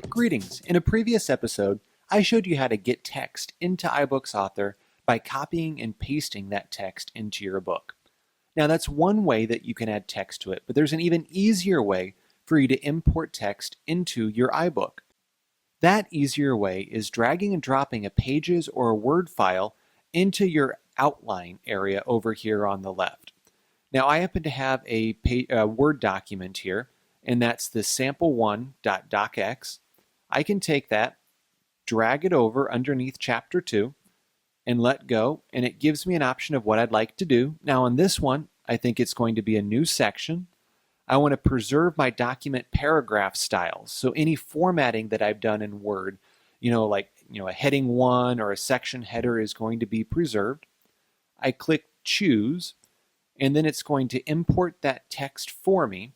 Greetings. In a previous episode, I showed you how to get text into iBooks Author by copying and pasting that text into your book. Now that's one way that you can add text to it, but there's an even easier way for you to import text into your iBook. That easier way is dragging and dropping a Pages or a Word file into your outline area over here on the left. Now I happen to have a Word document here, and that's the sample1.docx. I can take that, drag it over underneath Chapter 2, and let go, and it gives me an option of what I'd like to do. Now on this one, I think it's going to be a new section. I want to preserve my document paragraph styles. So any formatting that I've done in Word, a heading 1 or a section header is going to be preserved. I click Choose, and then it's going to import that text for me.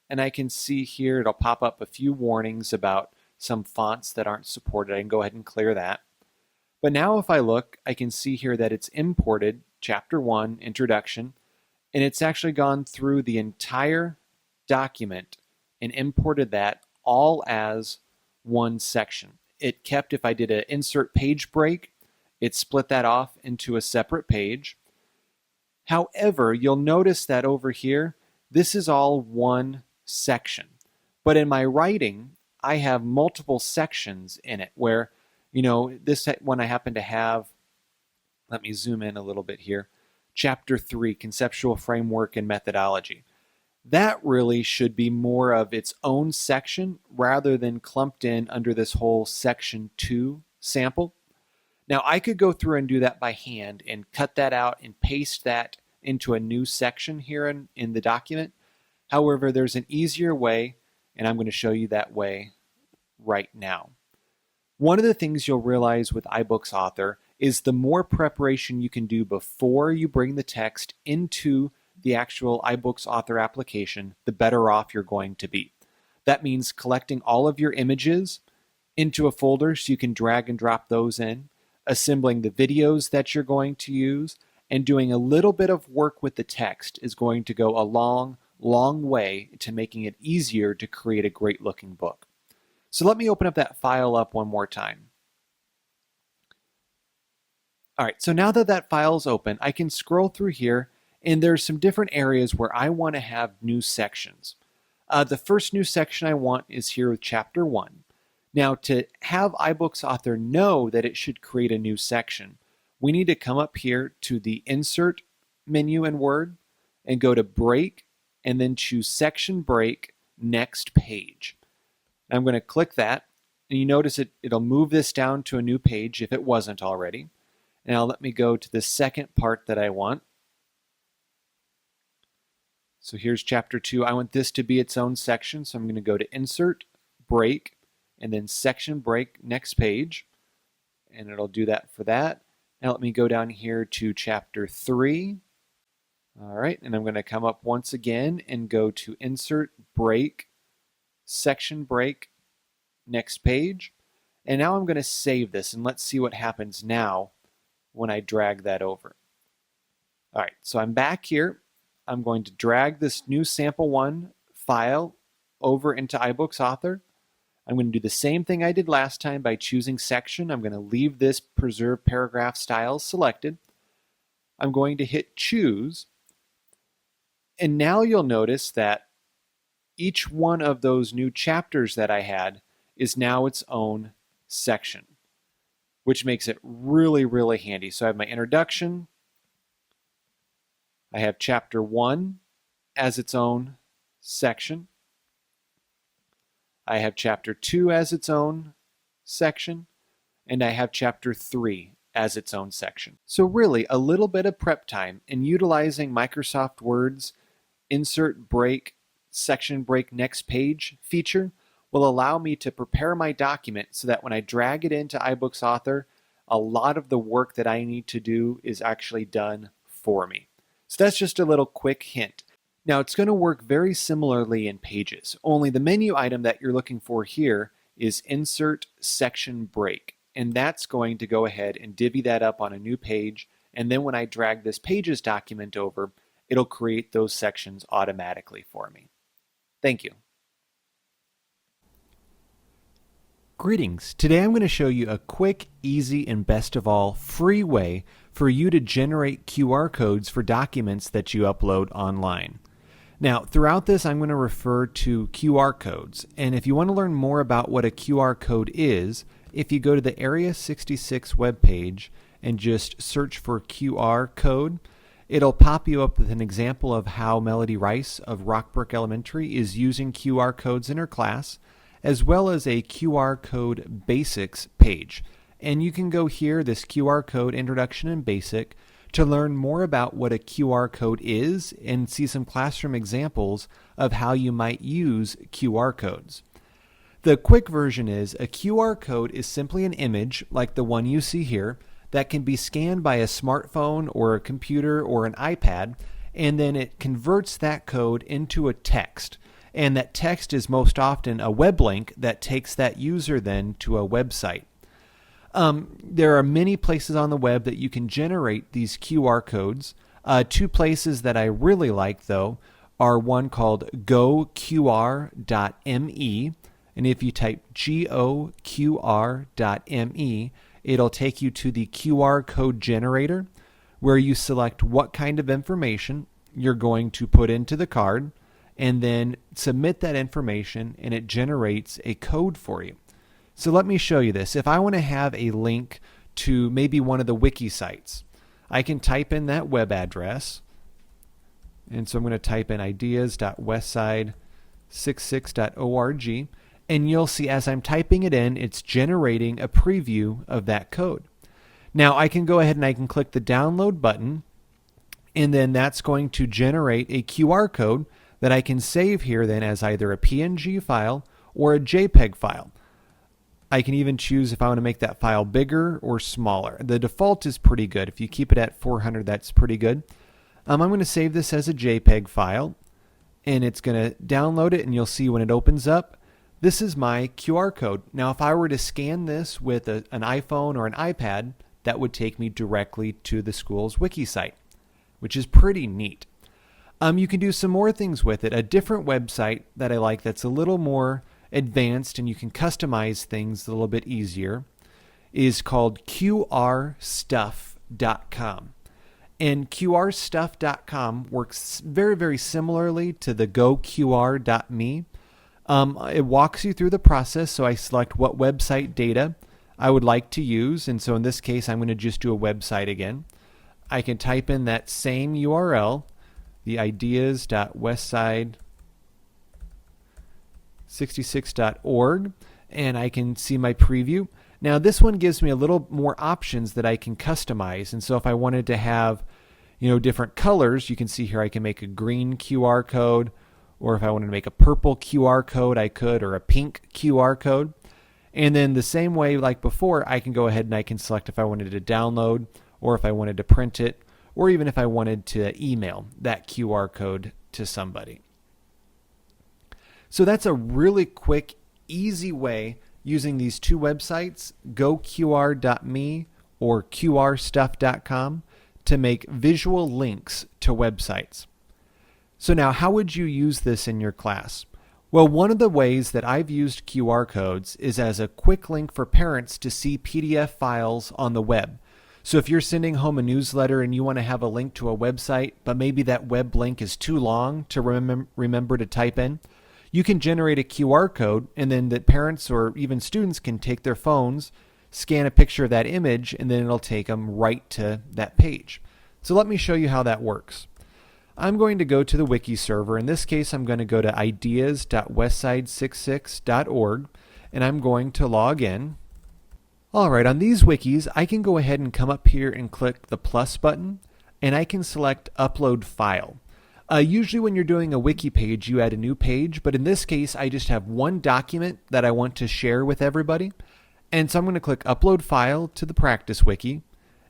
And I can see here, it'll pop up a few warnings about some fonts that aren't supported. I can go ahead and clear that. But now if I look, I can see here that it's imported Chapter 1, Introduction, and it's actually gone through the entire document and imported that all as one section. It kept, if I did an insert page break, it split that off into a separate page. However, you'll notice that over here, this is all one section. But in my writing, I have multiple sections in it where, this one I happen to have, let me zoom in a little bit here, Chapter 3, Conceptual Framework and Methodology. That really should be more of its own section rather than clumped in under this whole Section 2 sample. Now I could go through and do that by hand and cut that out and paste that into a new section here in the document. However, there's an easier way, and I'm going to show you that way right now. One of the things you'll realize with iBooks Author is the more preparation you can do before you bring the text into the actual iBooks Author application, the better off you're going to be. That means collecting all of your images into a folder so you can drag and drop those in, assembling the videos that you're going to use, and doing a little bit of work with the text is going to go a long way to making it easier to create a great looking book. So let me open up that file up one more time. All right, so now that that file is open, I can scroll through here, and there's some different areas where I want to have new sections. The first new section I want is here with Chapter 1. Now, to have iBooks Author know that it should create a new section, we need to come up here to the Insert menu in Word and go to Break, and then choose Section Break, Next Page. I'm going to click that, and you notice it'll move this down to a new page if it wasn't already. Now let me go to the second part that I want. So here's Chapter 2. I want this to be its own section, so I'm going to go to Insert, Break, and then Section Break, Next Page. And it'll do that for that. Now let me go down here to Chapter 3. All right, and I'm going to come up once again and go to Insert, Break, Section Break, Next Page. And now I'm going to save this, and let's see what happens now when I drag that over. All right, so I'm back here. I'm going to drag this new sample 1 file over into iBooks Author. I'm going to do the same thing I did last time by choosing section. I'm going to leave this preserve paragraph styles selected. I'm going to hit choose. And now you'll notice that each one of those new chapters that I had is now its own section, which makes it really handy. So I have my introduction. I have Chapter 1 as its own section. I have Chapter 2 as its own section. And I have Chapter 3 as its own section. So really, a little bit of prep time in utilizing Microsoft Word's Insert Break, Section Break, Next Page feature will allow me to prepare my document so that when I drag it into iBooks Author, a lot of the work that I need to do is actually done for me. So that's just a little quick hint. Now it's going to work very similarly in Pages, only the menu item that you're looking for here is Insert Section Break. and that's going to go ahead and divvy that up on a new page. And then when I drag this Pages document over, it'll create those sections automatically for me. Thank you. Greetings. Today I'm going to show you a quick, easy, and best of all, free way for you to generate QR codes for documents that you upload online. Now, throughout this, I'm going to refer to QR codes. And if you want to learn more about what a QR code is, if you go to the Area 66 webpage and just search for QR code, it'll pop you up with an example of how Melody Rice of Rockbrook Elementary is using QR codes in her class, as well as a QR code basics page. And you can go here, this QR code introduction and basic, to learn more about what a QR code is and see some classroom examples of how you might use QR codes. The quick version is a QR code is simply an image like the one you see here that can be scanned by a smartphone or a computer or an iPad, and then it converts that code into a text. And that text is most often a web link that takes that user then to a website. There are many places on the web that you can generate these QR codes. Two places that I really like, though, are one called goqr.me. And if you type goqr.me, it'll take you to the QR code generator, where you select what kind of information you're going to put into the card, and then submit that information, and it generates a code for you. So let me show you this. If I want to have a link to maybe one of the Wiki sites, I can type in that web address. And so I'm going to type in ideas.westside66.org. And you'll see as I'm typing it in, it's generating a preview of that code. Now I can go ahead and I can click the download button, and then that's going to generate a QR code that I can save here then as either a PNG file or a JPEG file. I can even choose if I want to make that file bigger or smaller. The default is pretty good. If you keep it at 400, that's pretty good. I'm going to save this as a JPEG file, and it's going to download it, and you'll see when it opens up, this is my QR code. Now, if I were to scan this with an iPhone or an iPad, that would take me directly to the school's Wiki site, which is pretty neat. You can do some more things with it. A different website that I like that's a little more advanced and you can customize things a little bit easier is called QRstuff.com. And QRstuff.com works very, very similarly to the goqr.me. It walks you through the process, so I select what website data I would like to use, and so in this case I'm going to just do a website again. I can type in that same URL, the ideas.westside66.org, and I can see my preview. Now this one gives me a little more options that I can customize, and so if I wanted to have different colors, you can see here I can make a green QR code, or if I wanted to make a purple QR code I could, or a pink QR code. And then the same way like before, I can go ahead and I can select if I wanted to download, or if I wanted to print it, or even if I wanted to email that QR code to somebody. So that's a really quick, easy way using these two websites, goqr.me or qrstuff.com, to make visual links to websites. So now, how would you use this in your class? Well, one of the ways that I've used QR codes is as a quick link for parents to see PDF files on the web. So if you're sending home a newsletter and you want to have a link to a website, but maybe that web link is too long to remember to type in, you can generate a QR code, and then the parents or even students can take their phones, scan a picture of that image, and then it'll take them right to that page. So let me show you how that works. I'm going to go to the Wiki server. In this case, I'm going to go to ideas.westside66.org, and I'm going to log in. All right, on these wikis, I can go ahead and come up here and click the plus button, and I can select Upload File. Usually when you're doing a wiki page, you add a new page, but in this case, I just have one document that I want to share with everybody. And so I'm going to click Upload File to the Practice Wiki,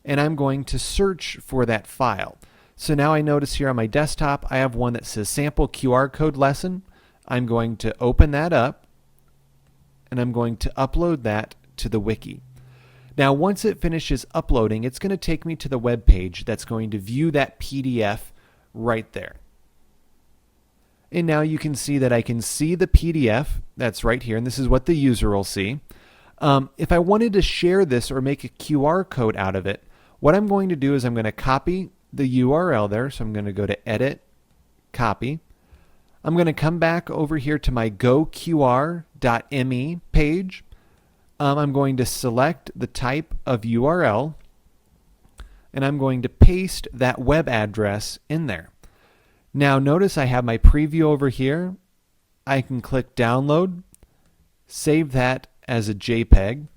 and I'm going to search for that file. So now I notice here on my desktop, I have one that says Sample QR Code Lesson. I'm going to open that up, and I'm going to upload that to the wiki. Now, once it finishes uploading, it's going to take me to the web page that's going to view that PDF right there. And now you can see that I can see the PDF that's right here, and this is what the user will see. If I wanted to share this or make a QR code out of it, what I'm going to do is I'm going to copy the URL there. So I'm going to go to Edit, Copy. I'm going to come back over here to my goqr.me page. I'm going to select the type of URL, and I'm going to paste that web address in there. Now notice I have my preview over here. I can click Download, save that as a JPEG,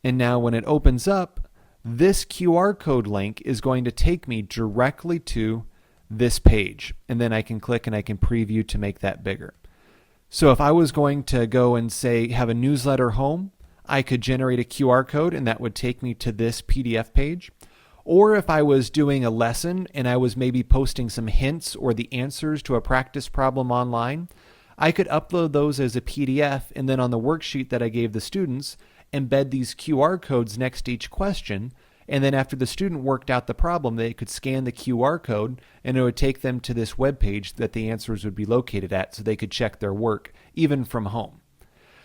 and now when it opens up, this QR code link is going to take me directly to this page, and then I can click and I can preview to make that bigger. So if I was going to go and say have a newsletter home, I could generate a QR code and that would take me to this PDF page. Or if I was doing a lesson and I was maybe posting some hints or the answers to a practice problem online, I could upload those as a PDF, and then on the worksheet that I gave the students, embed these QR codes next to each question. And then after the student worked out the problem, they could scan the QR code and it would take them to this web page that the answers would be located at, so they could check their work even from home.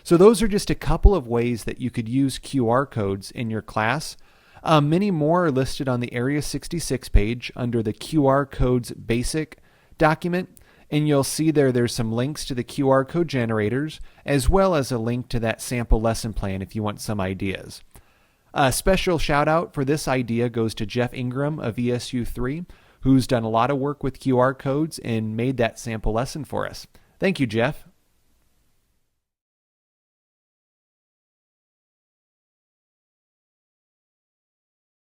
So those are just a couple of ways that you could use QR codes in your class. Many more are listed on the Area 66 page under the QR codes basic document. And you'll see there's some links to the QR code generators, as well as a link to that sample lesson plan if you want some ideas. A special shout out for this idea goes to Jeff Ingram of ESU3, who's done a lot of work with QR codes and made that sample lesson for us. Thank you, Jeff.